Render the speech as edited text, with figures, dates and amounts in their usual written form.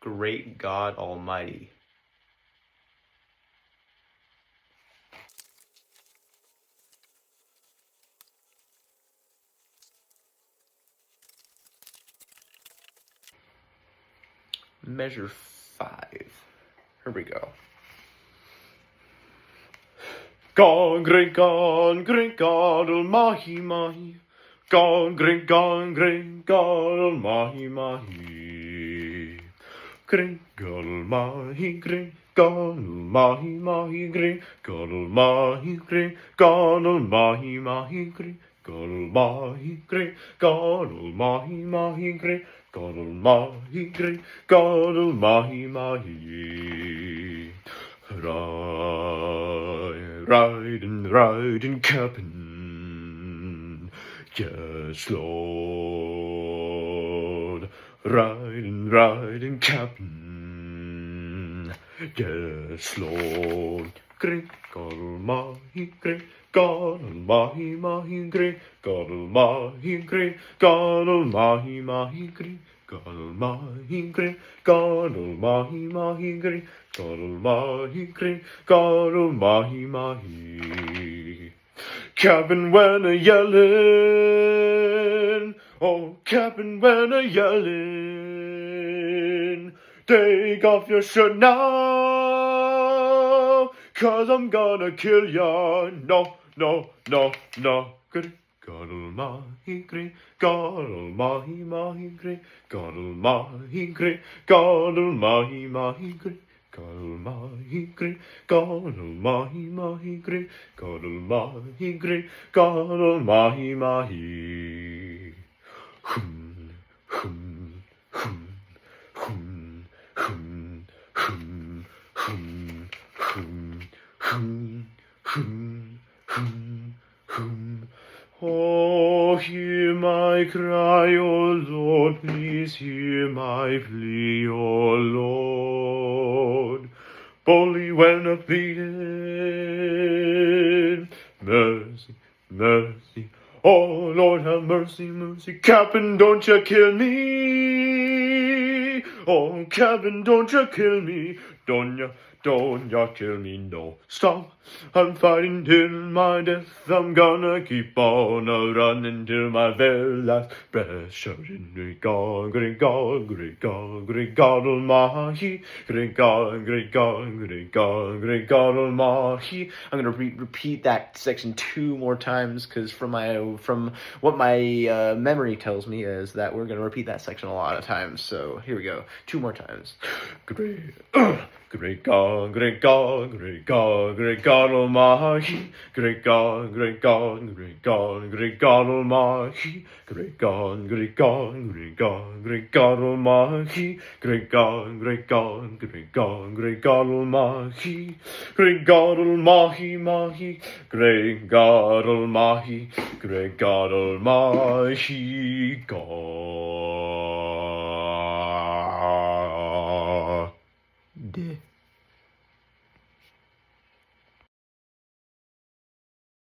great God Almighty. Measure 5. Here we go. God, great God Almighty, mighty. God, great God Almighty, mighty. Great God Almighty, great God Almighty, mighty, great God Almighty, great God Almighty, mighty, great God Almighty, great God Almighty, mighty, great God Almighty, great God Almighty, mighty. Riding Captain, yes, Lord. Riding Captain, yes, Lord. Great God Almighty, great God Almighty, mighty, great God Almighty, great God Almighty, mighty, great God Almighty, great God Almighty, mighty, great God Almighty, great God Almighty, mighty. Captain when a yellin', oh Captain when a yellin', take off your shirt now, 'cause I'm gonna kill ya. No, good God Almighty, great God Almighty, mighty, great God Almighty, great God Almighty, mighty, great God Almighty, great God Almighty, mighty, great God Almighty, great God Almighty, mighty. Hum, hum, hum, hum, hum, hum, hum, hum, hum, hum, hum, hum. Oh, hear my cry, O Lord, please hear my plea, O Lord. Boldly when I'm pleading, mercy, mercy. Oh, Lord, have mercy, mercy. Captain, don't you kill me. Oh, Captain, don't you kill me. Don't you kill me, no. Stop, I'm fighting till my death. I'm gonna keep on running till my very last breath. Shouting, great God, great God, great God, great God Almighty. Great God, great God, great God, great God Almighty. I'm gonna repeat that section 2 more times, because from what my memory tells me is that we're gonna repeat that section a lot of times. So here we go, 2 more times. Great God, great God, great God, great God Almighty. Great God, great God, great God, great God Almighty. Great God, great God, great God, great God Almighty. Great God, great God, great God, great God Almighty. Great God Almighty, mighty. Great God Almighty, great God Almighty, God.